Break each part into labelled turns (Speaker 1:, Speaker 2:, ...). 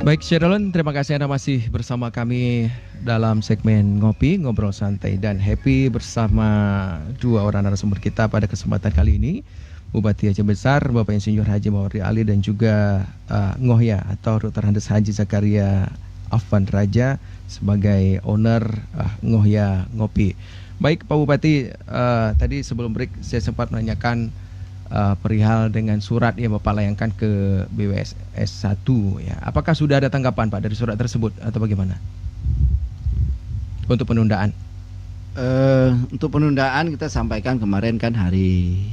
Speaker 1: Baik, Sherolon, terima kasih Anda masih bersama kami dalam segmen Ngopi, Ngobrol Santai dan Happy bersama dua orang narasumber kita pada kesempatan kali ini. Bupati Aceh Besar, Bapak Insinyur Haji Mawardi Ali dan juga Ngohya atau Dr. Andes Haji Zakaria Afwan Raja sebagai owner Ngohya Ngopi. Baik Pak Bupati, tadi sebelum break saya sempat menanyakan perihal dengan surat yang Bapak layangkan ke BWSS 1 ya. Apakah sudah ada tanggapan Pak dari surat tersebut atau bagaimana? Untuk penundaan.
Speaker 2: Untuk penundaan kita sampaikan kemarin kan hari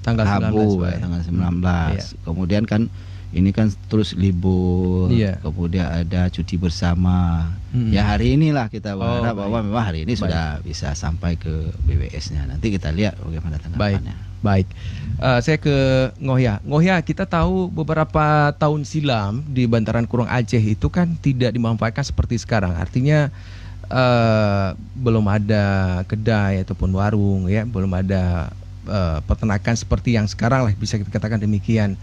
Speaker 1: tanggal 19
Speaker 2: Rabu, tanggal 19.
Speaker 1: Iya.
Speaker 2: Kemudian kan ini kan terus libur,
Speaker 1: Iya.
Speaker 2: kemudian ada cuti bersama. Ya hari inilah kita berharap bahwa memang hari ini sudah bisa sampai ke BWS-nya. Nanti kita lihat bagaimana tanggapannya.
Speaker 1: Baik. Saya ke Ngohya. Ngohya, kita tahu beberapa tahun silam di bantaran Kurung Aceh itu kan tidak dimanfaatkan seperti sekarang. Artinya belum ada kedai ataupun warung ya, belum ada peternakan seperti yang sekarang lah, bisa kita katakan demikian.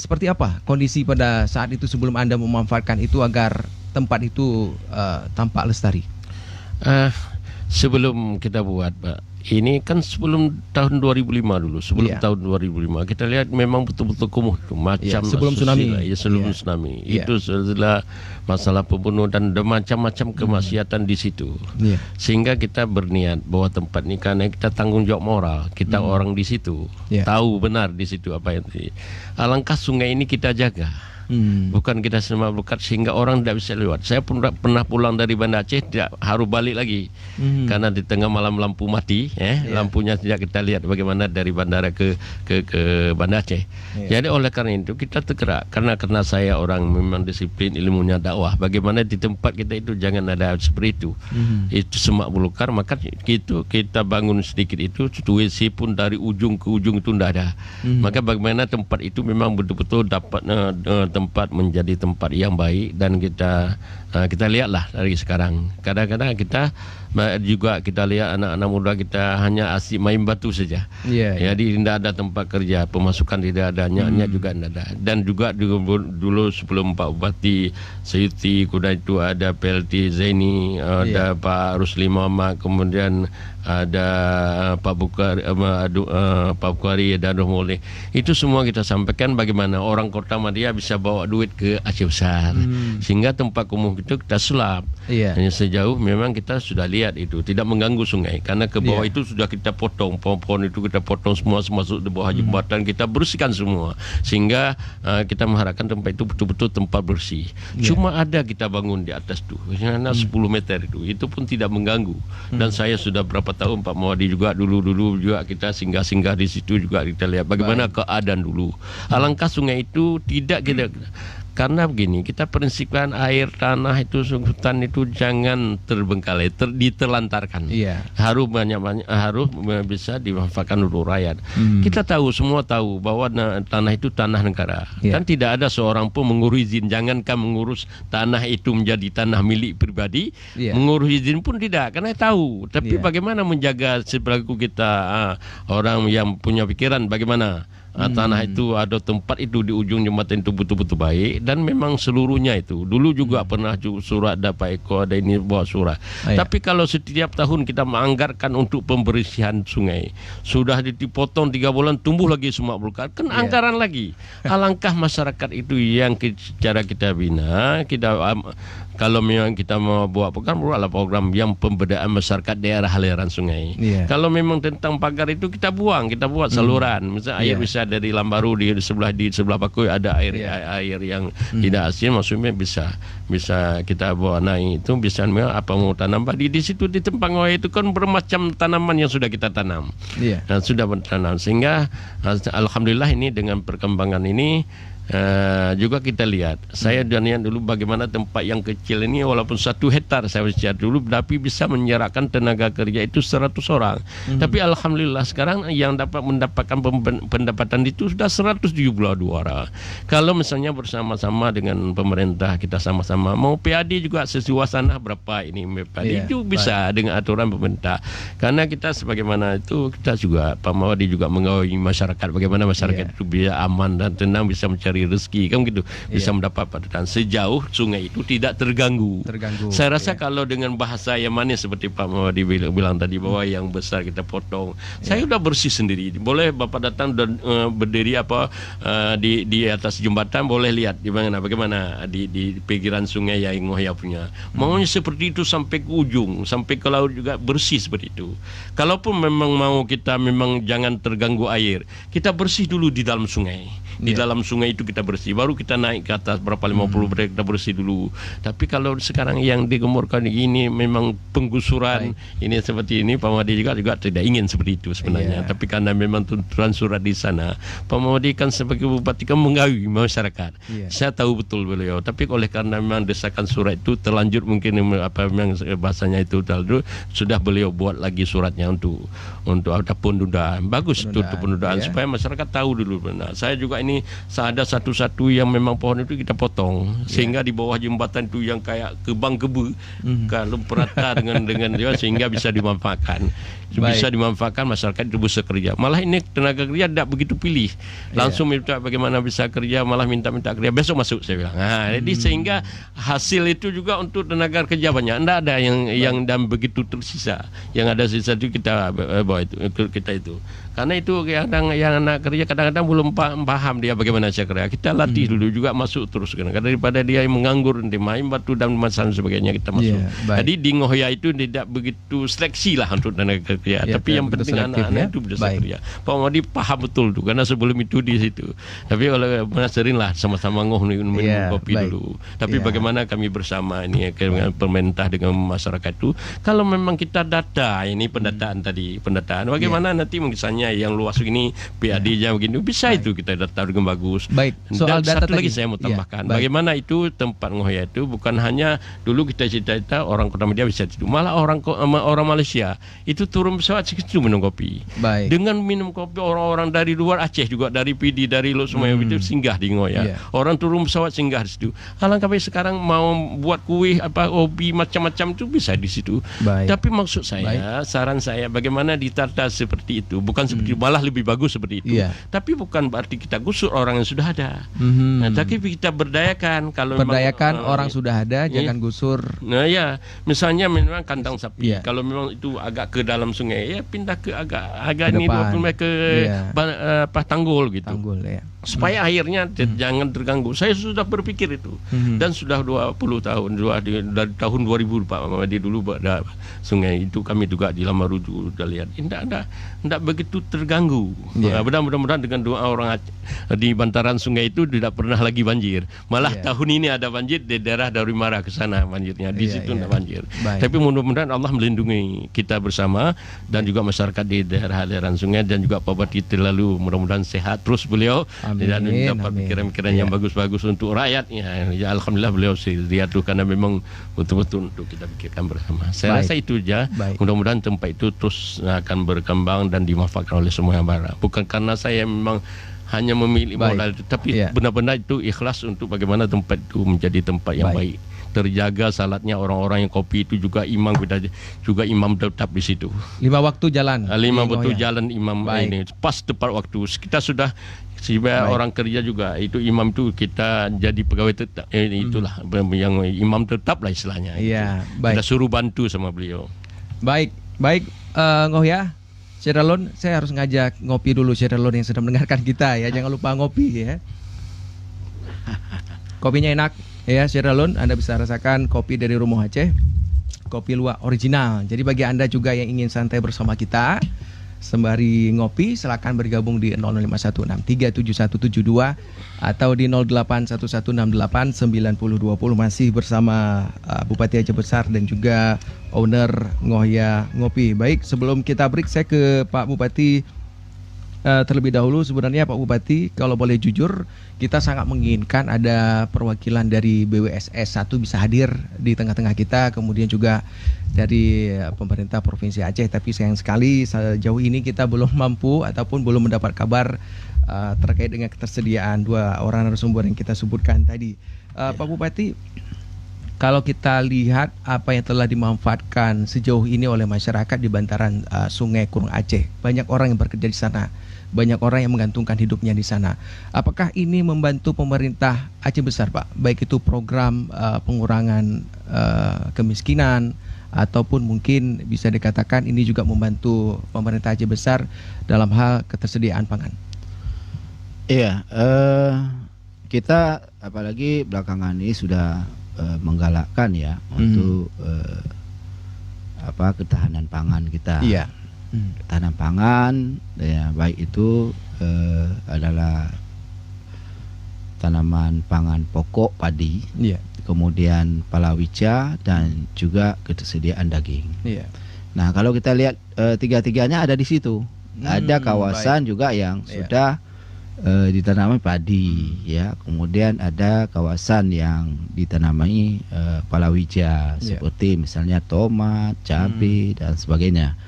Speaker 1: Seperti apa kondisi pada saat itu sebelum Anda memanfaatkan itu agar tempat itu tampak lestari?
Speaker 3: Sebelum kita buat, Pak, ini kan sebelum tahun 2005 dulu, sebelum tahun 2005 kita lihat memang betul-betul kumuh itu macam
Speaker 1: sebelum tsunami.
Speaker 3: Sebelum tsunami. Itu setelah masalah pembunuhan dan macam-macam kemaksiatan di situ. Sehingga kita berniat bahwa tempat ini karena kita tanggung jawab moral, kita orang di situ, tahu benar di situ apa yang alangkah sungai ini kita jaga. Bukan kita semua berkat sehingga orang tidak bisa lewat. Saya pun pernah pulang dari Banda Aceh tidak harus balik lagi karena di tengah malam lampu mati, lampunya tidak kita lihat bagaimana dari bandara ke Banda Aceh. Jadi oleh karena itu kita tergerak karena saya orang memang disiplin ilmunya dakwah. Bagaimana di tempat kita itu jangan ada seperti itu. Itu semak belukar, maka kita bangun sedikit itu WC pun dari ujung ke ujung itu tidak ada. Maka bagaimana tempat itu memang betul-betul dapat tempat menjadi tempat yang baik dan kita lihatlah dari sekarang. Kadang-kadang kita juga kita lihat anak-anak muda kita hanya asyik main batu saja. Jadi tidak ada tempat kerja, pemasukan tidak ada, nyak juga tidak ada. Dan juga dulu sebelum Pak Bupati Sayuti Kuda itu ada PLT Zaini, ada Pak Rusli Muhammad, kemudian ada Pak Bukhari dan Rohmole. Itu semua kita sampaikan bagaimana orang Kota Madia bisa bawa duit ke Aceh Besar. Sehingga tempat kumuh itu kita sulap. Hanya sejauh memang kita sudah lihat itu tidak mengganggu sungai karena ke bawah itu sudah kita potong pohon-pohon itu kita potong semua masuk di bawah jembatan, kita bersihkan semua sehingga kita mengharapkan tempat itu betul-betul tempat bersih. Cuma ada kita bangun di atas tuh 10 meter itu pun tidak mengganggu. Dan saya sudah berapa tahun Pak Mawadi juga dulu juga kita singgah-singgah di situ juga kita lihat bagaimana keadaan dulu. Alangkah sungai itu tidak kita karena begini, kita prinsipkan air tanah itu hutan itu jangan terbengkalai, ditelantarkan. Harus harus bisa dimanfaatkan untuk rakyat. Kita tahu, semua tahu bahwa tanah itu tanah negara. Dan tidak ada seorang pun mengurus izin. Jangankan mengurus tanah itu menjadi tanah milik pribadi, mengurus izin pun tidak, karena tahu. Tapi bagaimana menjaga sepelaku kita orang yang punya pikiran bagaimana tanah itu ada tempat itu di ujung jembatan itu betul-betul baik dan memang seluruhnya itu dulu juga pernah surat dapat Eko ada ini buat surat. Tapi kalau setiap tahun kita menganggarkan untuk pembersihan sungai sudah dipotong 3 bulan tumbuh lagi semak belukar kan anggaran lagi. Alangkah masyarakat itu yang cara kita bina kita kalau memang kita mau buat program yang pemberdayaan masyarakat daerah aliran sungai. Kalau memang tentang pagar itu kita buat saluran. Misalnya air bisa dari Lambaru di sebelah Bakui ada air yang tidak asin, maksudnya bisa kita bawa naik itu bisa apa mau tanam padi di situ di tempat Ngohya itu kan bermacam tanaman yang sudah kita tanam. Dan sudah bertanam sehingga alhamdulillah ini dengan perkembangan ini juga kita lihat. Saya lihat dulu bagaimana tempat yang kecil ini walaupun 1 hektar saya lihat dulu tapi bisa menyerahkan tenaga kerja itu 100 orang. Tapi alhamdulillah sekarang yang mendapatkan pendapatan itu sudah 172 orang. Kalau misalnya bersama-sama dengan pemerintah kita sama-sama mau PAD juga sesuasana berapa ini PAD itu bisa dengan aturan pemerintah. Karena kita sebagaimana itu kita juga Pak Mawadi juga mengawasi masyarakat bagaimana masyarakat itu bisa aman dan tenang bisa mencari memberi rezeki kan gitu, bisa mendapat padutan sejauh sungai itu tidak terganggu. Saya rasa kalau dengan bahasa yang manis seperti Pak Mawadi bilang tadi bahwa yang besar kita potong, saya udah bersih sendiri. Boleh Bapak datang dan berdiri di atas jembatan, boleh lihat bagaimana di pinggiran sungai yang Ngoya punya. Maunya seperti itu sampai ke ujung, sampai ke laut juga bersih seperti itu. Kalaupun memang mau kita memang jangan terganggu air, kita bersih dulu di dalam sungai. Di dalam sungai itu kita bersih, baru kita naik ke atas berapa 50 meter kita bersih dulu. Tapi kalau sekarang yang digemurkan ini memang penggusuran ini seperti ini, Pak Mawadi juga tidak ingin seperti itu sebenarnya. Tapi karena memang tuntutan surat di sana, Pak Mawadi kan sebagai bupati kan mengawi masyarakat. Saya tahu betul beliau. Tapi oleh karena memang desakan surat itu terlanjur, mungkin memang bahasanya itu terlalu, sudah beliau buat lagi suratnya untuk ada penundaan. Bagus itu untuk penundaan supaya masyarakat tahu dulu. Nah, saya juga ini ada satu-satu yang memang pohon itu kita potong sehingga di bawah jembatan itu yang kayak kebang kebu kalau perata dengan dia sehingga bisa dimanfaatkan. Bisa dimanfaatkan masyarakat itu bisa kerja. Malah ini tenaga kerja tidak begitu pilih. Langsung minta bagaimana bisa kerja, malah minta kerja. Besok masuk saya bilang. Nah, jadi sehingga hasil itu juga untuk tenaga kerja banyak. Tidak ada yang dan begitu tersisa. Yang ada sisa itu kita bawa kita itu. Karena itu yang anak kerja kadang-kadang belum paham dia bagaimana cara kerja. Kita latih dulu juga masuk terus. Karena daripada dia yang menganggur, nanti main batu dan masalah sebagainya kita masuk. Jadi di Ngoya itu tidak begitu seleksi lah untuk tenaga kerja. Tapi yang penting anak-anak itu bisa kerja. Pak Mawadi paham betul tuh, karena sebelum itu di situ. Tapi kalau sering lah sama-sama minum kopi dulu. Tapi bagaimana kami bersama ini dengan pemerintah dengan masyarakat itu, kalau memang kita data ini pendataan bagaimana nanti misalnya yang luas begini PAD-nya begini bisa itu kita data dengan bagus.
Speaker 1: Soal
Speaker 3: dan
Speaker 1: data
Speaker 3: satu lagi saya mau tambahkan, bagaimana itu tempat Ngoya itu bukan hanya dulu kita cerita orang Kota Media bisa itu, malah orang Malaysia itu turun pesawat situ minum kopi. Dengan minum kopi orang-orang dari luar Aceh juga, dari PD, dari Lok Sumayu itu singgah di Ngoya. Orang turun pesawat singgah di situ. Alangkah baik sekarang mau buat kue kopi macam-macam itu bisa di situ. Tapi maksud saya, saran saya bagaimana ditata seperti itu, bukan seperti malah lebih bagus seperti itu. Tapi bukan berarti kita gusur orang yang sudah ada. Nah, tapi kita berdayakan
Speaker 1: orang sudah ada, jangan gusur.
Speaker 3: Nah ya, misalnya memang kandang sapi, kalau memang itu agak ke dalam sungai, ya pindah ke agak ini 20 meter ke tanggul gitu. Supaya akhirnya jangan terganggu. Saya sudah berpikir itu dan sudah 20 tahun dari tahun 2000 Pak Mawadi dulu ada sungai itu kami juga di Lamaruju sudah lihat tidak begitu terganggu. Mudah-mudahan dengan doa orang di bantaran sungai itu tidak pernah lagi banjir. Malah tahun ini ada banjir di daerah dari Mara ke sana banjirnya, di situ tidak banjir. Tapi mudah-mudahan Allah melindungi kita bersama dan juga masyarakat di daerah-daerah sungai, dan juga Pak Bupati terlalu mudah-mudahan sehat terus beliau. Dan dapat pikiran-pikiran yang bagus-bagus untuk rakyat. Ya alhamdulillah beliau lihat tuh, karena memang betul-betul untuk kita pikirkan bersama. Saya rasa itu aja. Mudah-mudahan tempat itu terus akan berkembang dan dimanfaatkan oleh semua yang bara. Bukan karena saya memang hanya memilih modal itu, tapi benar-benar itu ikhlas untuk bagaimana tempat itu menjadi tempat yang baik. Terjaga salatnya orang-orang yang kopi itu juga imam, kita juga imam tetap di situ.
Speaker 1: 5 waktu jalan.
Speaker 3: 5 waktu jalan imam ini pas tepat waktu. Kita sudah orang kerja juga itu imam itu kita jadi pegawai tetap, itulah yang imam tetap lah istilahnya. Kita suruh bantu sama beliau. Baik
Speaker 1: Ngoya, Syedalon, saya harus ngajak ngopi dulu Syedalon yang sedang mendengarkan kita ya. Jangan lupa ngopi ya. Kopinya enak ya Syedalon, Anda bisa rasakan kopi dari Rumoh Aceh. Kopi luwak original. Jadi bagi Anda juga yang ingin santai bersama kita sembari ngopi, silakan bergabung di 051637172 atau di 0811689020. Masih bersama Bupati Aceh Besar dan juga owner Ngoya Ngopi. Baik, sebelum kita break saya ke Pak Bupati terlebih dahulu. Sebenarnya Pak Bupati, kalau boleh jujur, kita sangat menginginkan ada perwakilan dari BWSS 1 bisa hadir di tengah-tengah kita, kemudian juga dari pemerintah Provinsi Aceh. Tapi sayang sekali sejauh ini kita belum mampu ataupun belum mendapat kabar terkait dengan ketersediaan 2 orang narasumber yang kita sebutkan tadi. Pak Bupati, kalau kita lihat apa yang telah dimanfaatkan sejauh ini oleh masyarakat di bantaran Sungai Kurung Aceh, banyak orang yang bekerja di sana. banyak orang yang menggantungkan hidupnya di sana. Apakah ini membantu pemerintah Aceh Besar, Pak? Baik itu program pengurangan kemiskinan, ataupun mungkin bisa dikatakan ini juga membantu pemerintah Aceh Besar dalam hal ketersediaan pangan.
Speaker 2: Iya, kita apalagi belakangan ini sudah menggalakkan ya untuk ketahanan pangan kita.
Speaker 1: Iya.
Speaker 2: Ketahanan pangan ya, baik itu adalah tanaman pangan pokok padi,
Speaker 1: Iya.
Speaker 2: kemudian palawija dan juga ketersediaan daging.
Speaker 1: Iya.
Speaker 2: Nah, kalau kita lihat tiga-tiganya ada di situ. Ada kawasan juga yang
Speaker 1: Iya.
Speaker 2: sudah ditanami padi ya, kemudian ada kawasan yang ditanami palawija seperti misalnya tomat, cabai dan sebagainya.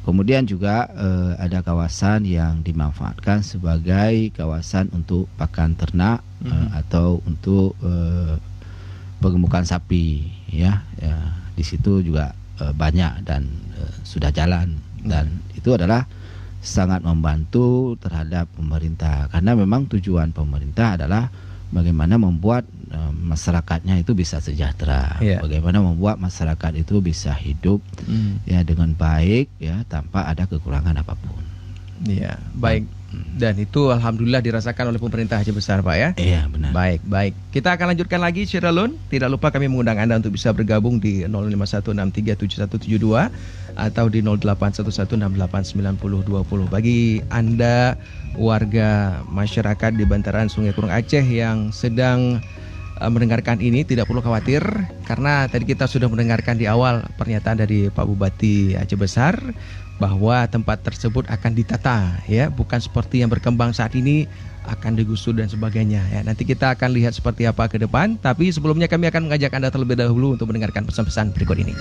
Speaker 2: Kemudian juga ada kawasan yang dimanfaatkan sebagai kawasan untuk pakan ternak atau untuk penggemukan sapi ya. Di situ juga banyak dan sudah jalan, dan itu adalah sangat membantu terhadap pemerintah, karena memang tujuan pemerintah adalah bagaimana membuat masyarakatnya itu bisa sejahtera, bagaimana membuat masyarakat itu bisa hidup ya dengan baik ya, tanpa ada kekurangan apapun.
Speaker 1: Iya, baik. Dan itu alhamdulillah dirasakan oleh pemerintah Aceh Besar, Pak ya.
Speaker 2: Iya, benar.
Speaker 1: Baik. Kita akan lanjutkan lagi Syiralun. Tidak lupa kami mengundang Anda untuk bisa bergabung di 0516377172 atau di 0811689020. Bagi Anda warga masyarakat di bantaran Sungai Kurung Aceh yang sedang mendengarkan ini, tidak perlu khawatir, karena tadi kita sudah mendengarkan di awal pernyataan dari Pak Bupati Aceh Besar bahwa tempat tersebut akan ditata ya, bukan seperti yang berkembang saat ini akan digusur dan sebagainya ya. Nanti kita akan lihat seperti apa ke depan, tapi sebelumnya kami akan mengajak Anda terlebih dahulu untuk mendengarkan pesan-pesan berikut ini.